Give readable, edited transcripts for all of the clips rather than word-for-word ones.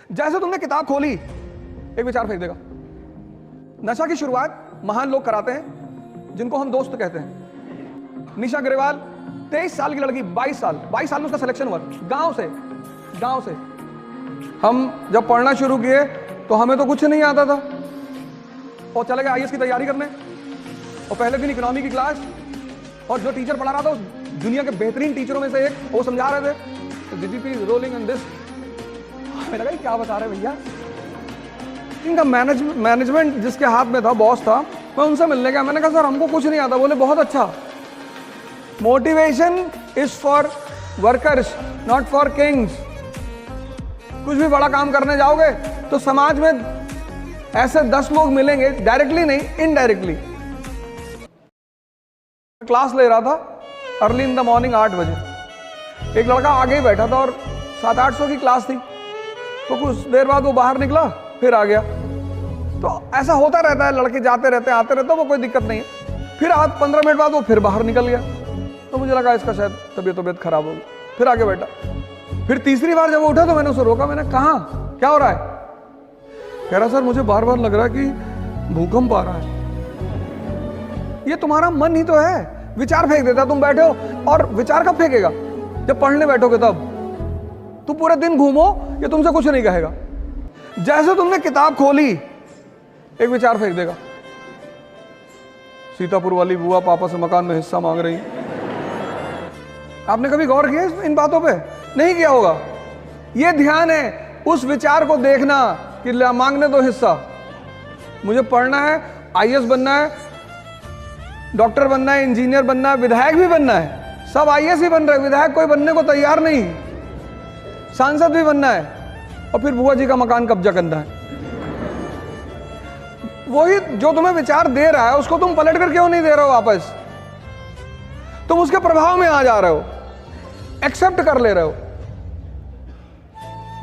जैसे तुमने किताब खोली एक विचार फेंक देगा। नशा की शुरुआत महान लोग कराते हैं जिनको हम दोस्त कहते हैं। निशा अग्रवाल 23 साल की लड़की, 22 साल में उसका सिलेक्शन हुआ गांव से। हम जब पढ़ना शुरू किए तो हमें तो कुछ नहीं आता था और चले गए आईएएस की तैयारी करने। और पहले दिन इकोनॉमी की क्लास और जो टीचर पढ़ा रहा था उस दुनिया के बेहतरीन टीचरों में से एक, वो समझा रहे थे GDP is rolling in this. हमें लगा क्या बता रहे भैया। इनका मैनेजमेंट जिसके हाथ में था, बॉस था, मैं उनसे मिलने गया। मैंने कहा सर हमको कुछ नहीं आता। बोले बहुत अच्छा, motivation is for workers not for Kings. कुछ भी बड़ा काम करने जाओगे तो समाज में ऐसे 10 लोग मिलेंगे, डायरेक्टली नहीं इनडायरेक्टली। क्लास ले रहा था अर्ली इन द मॉर्निंग 8 बजे। एक लड़का आगे ही बैठा था और 700-800 की क्लास थी। तो कुछ देर बाद वो बाहर निकला, फिर आ गया। तो ऐसा होता रहता है, लड़के जाते रहते हैं आते रहते हैं, वो कोई दिक्कत नहीं है। फिर 15 मिनट बाद वो फिर बाहर निकल गया। तो मुझे लगा इसका शायद तबीयत खराब होगी, फिर आगे बैठा। फिर तीसरी बार जब वो उठा तो मैंने उसे रोका। मैंने कहा क्या हो रहा है? कह रहा सर मुझे बार बार लग रहा है कि भूकंप आ रहा है। ये तुम्हारा मन ही तो है, विचार फेंक देता। तुम बैठे हो और विचार कब फेंकेगा? जब पढ़ने बैठोगे तब। तुम पूरे दिन घूमो, ये तुमसे कुछ नहीं कहेगा। जैसे तुमने किताब खोली एक विचार फेंक देगा। सीतापुर वाली बुआ पापा से मकान में हिस्सा मांग रही। आपने कभी गौर किया इन बातों पे? नहीं किया होगा। ये ध्यान है उस विचार को देखना कि मांगने दो हिस्सा। मुझे पढ़ना है, आईएएस बनना है, डॉक्टर बनना है, इंजीनियर बनना है, विधायक भी बनना है। सब आईएएस ही बन रहे हैं, विधायक कोई बनने को तैयार नहीं। सांसद भी बनना है और फिर बुआ जी का मकान कब्जा करना है। वही जो तुम्हें विचार दे रहा है उसको तुम पलट कर क्यों नहीं दे रहे हो वापस? तुम उसके प्रभाव में आ जा रहे हो, एक्सेप्ट कर ले रहे हो।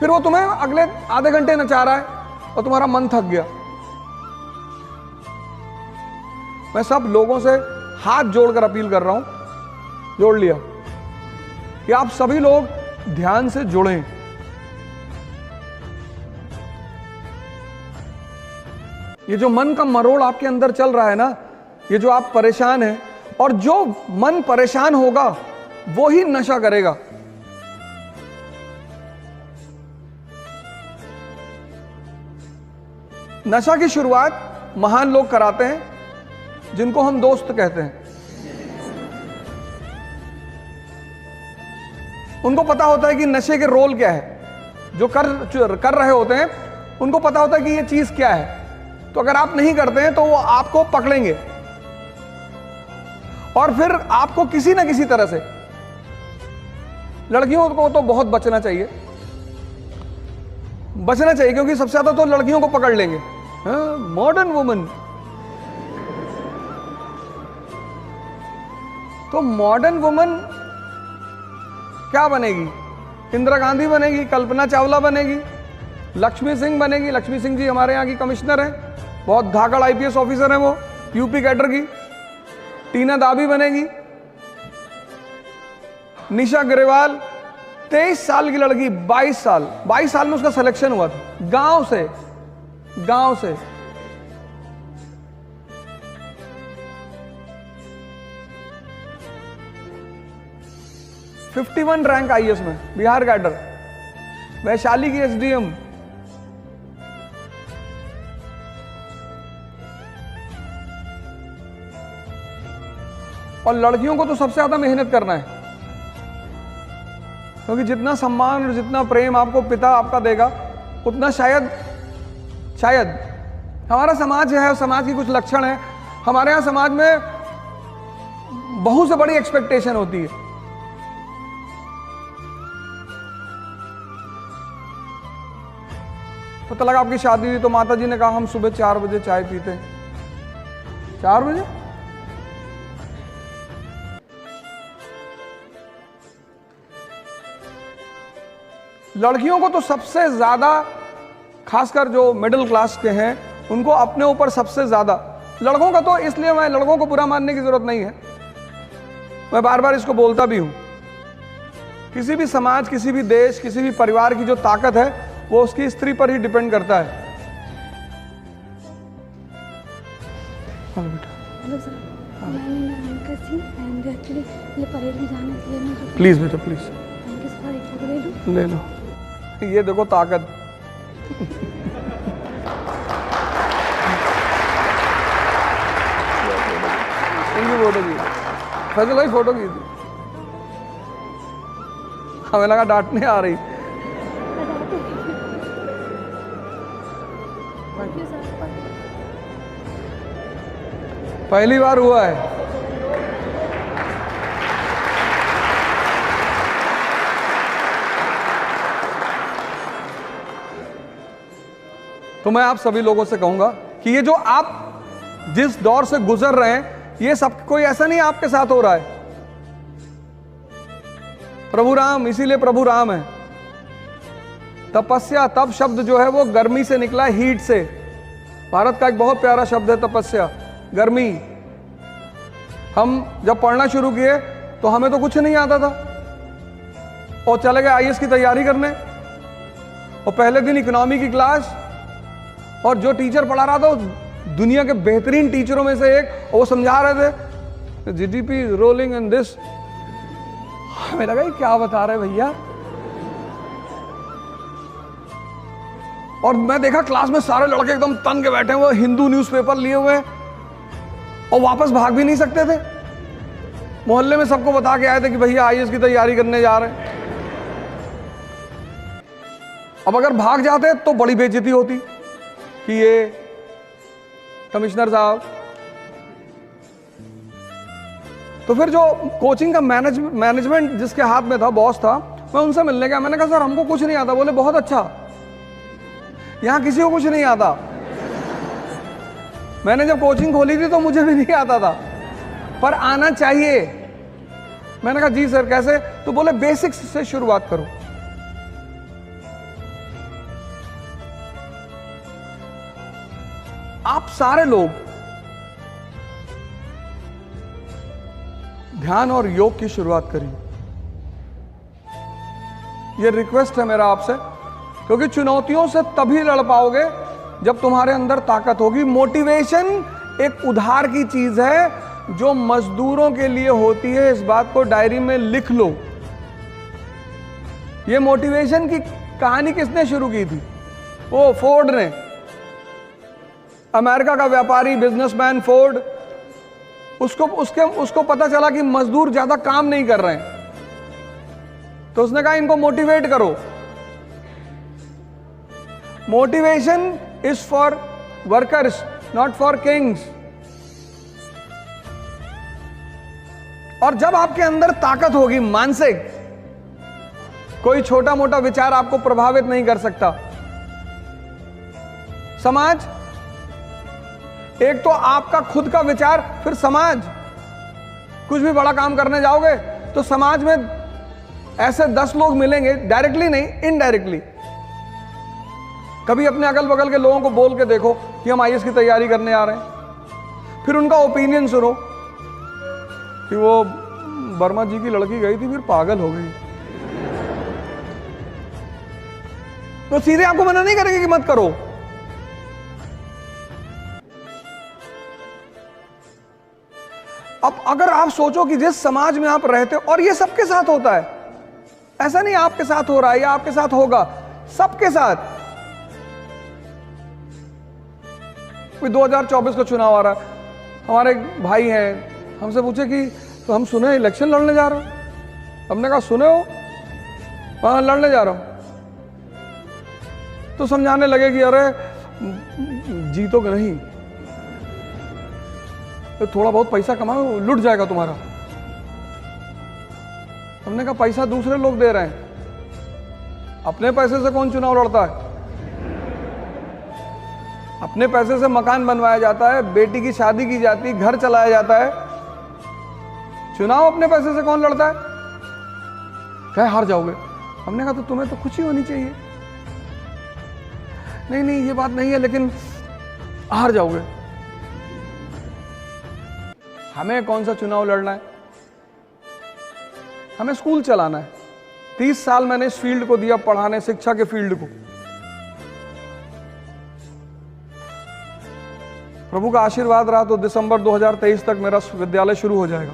फिर वो तुम्हें अगले आधे घंटे नचा रहा है और तुम्हारा मन थक गया। मैं सब लोगों से हाथ जोड़कर अपील कर रहा हूं, जोड़ लिया, कि आप सभी लोग ध्यान से जुड़ें। ये जो मन का मरोड़ आपके अंदर चल रहा है ना, ये जो आप परेशान हैं, और जो मन परेशान होगा वो ही नशा करेगा। नशा की शुरुआत महान लोग कराते हैं जिनको हम दोस्त कहते हैं। उनको पता होता है कि नशे के रोल क्या है। जो कर रहे होते हैं उनको पता होता है कि ये चीज क्या है। तो अगर आप नहीं करते हैं तो वो आपको पकड़ेंगे और फिर आपको किसी ना किसी तरह से। लड़कियों को तो बहुत बचना चाहिए क्योंकि सबसे ज्यादा तो लड़कियों को पकड़ लेंगे। मॉडर्न वुमन, तो मॉडर्न वुमन क्या बनेगी? इंदिरा गांधी बनेगी, कल्पना चावला बनेगी, लक्ष्मी सिंह बनेगी। लक्ष्मी सिंह जी हमारे यहाँ की कमिश्नर हैं, बहुत धाकड़ आईपीएस ऑफिसर हैं वो, यूपी कैडर की। टीना दाबी बनेगी। निशा अग्रवाल 23 साल की लड़की, 22 साल में उसका सिलेक्शन हुआ था गांव से। 51 रैंक आईएएस में, बिहार कैडर, वैशाली की एसडीएम। और लड़कियों को तो सबसे ज्यादा मेहनत करना है, क्योंकि जितना सम्मान और जितना प्रेम आपको पिता आपका देगा उतना शायद हमारा समाज है, समाज की कुछ लक्षण है। हमारे यहाँ समाज में बहुत से बड़ी एक्सपेक्टेशन होती है। पता लगा आपकी शादी हुई तो माता जी ने कहा हम सुबह 4 बजे चाय पीते हैं। 4 बजे? लड़कियों को तो सबसे ज्यादा, खासकर जो मिडिल क्लास के हैं उनको अपने ऊपर सबसे ज्यादा। लड़कों का तो इसलिए मैं लड़कों को बुरा मानने की जरूरत नहीं है, मैं बार बार इसको बोलता भी हूं। किसी भी समाज, किसी भी देश, किसी भी परिवार की जो ताकत है वो उसकी स्त्री पर ही डिपेंड करता है। हेलो बेटा। हेलो सर, मैं अंकित सिंह एंड एक्चुअली ये परेड में जाने के लिए मैं प्लीज बेटा प्लीज अंकित सर एक फोटो ले लूँ। ले लो, ये देखो ताकत। इनकी फोटो की, फैसल भाई फोटो की थी, हमें लगा डांटने आ रही। पहली बार हुआ है। तो मैं आप सभी लोगों से कहूंगा कि ये जो आप जिस दौर से गुजर रहे हैं, ये सब कोई ऐसा नहीं आपके साथ हो रहा है। प्रभु राम, इसीलिए प्रभु राम है। तपस्या, तप शब्द जो है वो गर्मी से निकला है, हीट से। भारत का एक बहुत प्यारा शब्द है तपस्या, गर्मी। हम जब पढ़ना शुरू किए तो हमें तो कुछ नहीं आता था और चले गए आईएएस की तैयारी करने, और पहले दिन इकोनॉमी की क्लास, और जो टीचर पढ़ा रहा था वो दुनिया के बेहतरीन टीचरों में से एक, और वो समझा रहे थे जीडीपी रोलिंग इन दिस। हमें लगा ये क्या बता रहे भैया। और मैं देखा क्लास में सारे लड़के एकदम तन के बैठे हुए, हिंदू न्यूज़पेपर लिए हुए, और वापस भाग भी नहीं सकते थे। मोहल्ले में सबको बता के आए थे कि भैया आईएएस की तैयारी करने जा रहे हैं। अब अगर भाग जाते तो बड़ी बेइज्जती होती कि ये कमिश्नर साहब। तो फिर जो कोचिंग का मैनेजमेंट जिसके हाथ में था, बॉस था, मैं उनसे मिलने गया। मैंने कहा सर हमको कुछ नहीं आता। बोले बहुत अच्छा, यहां किसी को कुछ नहीं आता। मैंने जब कोचिंग खोली थी तो मुझे भी नहीं आता था, पर आना चाहिए। मैंने कहा जी सर कैसे? तो बोले बेसिक्स से शुरुआत करो। आप सारे लोग ध्यान और योग की शुरुआत करिए। यह रिक्वेस्ट है मेरा आपसे, क्योंकि चुनौतियों से तभी लड़ पाओगे जब तुम्हारे अंदर ताकत होगी। मोटिवेशन एक उधार की चीज है जो मजदूरों के लिए होती है। इस बात को डायरी में लिख लो। यह मोटिवेशन की कहानी किसने शुरू की थी? वो फोर्ड ने। अमेरिका का व्यापारी बिजनेसमैन फोर्ड, उसको पता चला कि मजदूर ज्यादा काम नहीं कर रहे हैं, तो उसने कहा इनको मोटिवेट करो। Motivation is for workers, not for Kings. और जब आपके अंदर ताकत होगी मानसिक, कोई छोटा मोटा विचार आपको प्रभावित नहीं कर सकता। समाज, एक तो आपका खुद का विचार, फिर समाज। कुछ भी बड़ा काम करने जाओगे तो समाज में ऐसे 10 लोग मिलेंगे, डायरेक्टली नहीं इनडायरेक्टली। कभी अपने अगल बगल के लोगों को बोल के देखो कि हम आईएएस की तैयारी करने आ रहे हैं, फिर उनका ओपिनियन सुनो कि वो वर्मा जी की लड़की गई थी फिर पागल हो गई, तो सीधे आपको मना नहीं करेंगे कि मत करो। अब अगर आप सोचो कि जिस समाज में आप रहते हो, और ये सबके साथ होता है, ऐसा नहीं आपके साथ हो रहा है या आपके साथ होगा, सबके साथ। 2024 का चुनाव आ रहा है, हमारे एक भाई हैं, हमसे पूछे कि तो हम सुने इलेक्शन लड़ने जा रहे हो। हमने कहा सुने हो? वहां लड़ने जा रहा हूं। तो समझाने लगे कि अरे जीतो कि नहीं, तो थोड़ा बहुत पैसा कमाओ, लुट जाएगा तुम्हारा। हमने कहा पैसा दूसरे लोग दे रहे हैं, अपने पैसे से कौन चुनाव लड़ता है? अपने पैसे से मकान बनवाया जाता है, बेटी की शादी की जाती है, घर चलाया जाता है। चुनाव अपने पैसे से कौन लड़ता है? क्या हार जाओगे? हमने कहा तो तुम्हें तो खुशी होनी चाहिए। नहीं नहीं ये बात नहीं है, लेकिन हार जाओगे। हमें कौन सा चुनाव लड़ना है? हमें स्कूल चलाना है। 30 साल मैंने इस फील्ड को दिया, पढ़ाने, शिक्षा के फील्ड को। प्रभु का आशीर्वाद रहा तो दिसंबर 2023 तक मेरा विद्यालय शुरू हो जाएगा।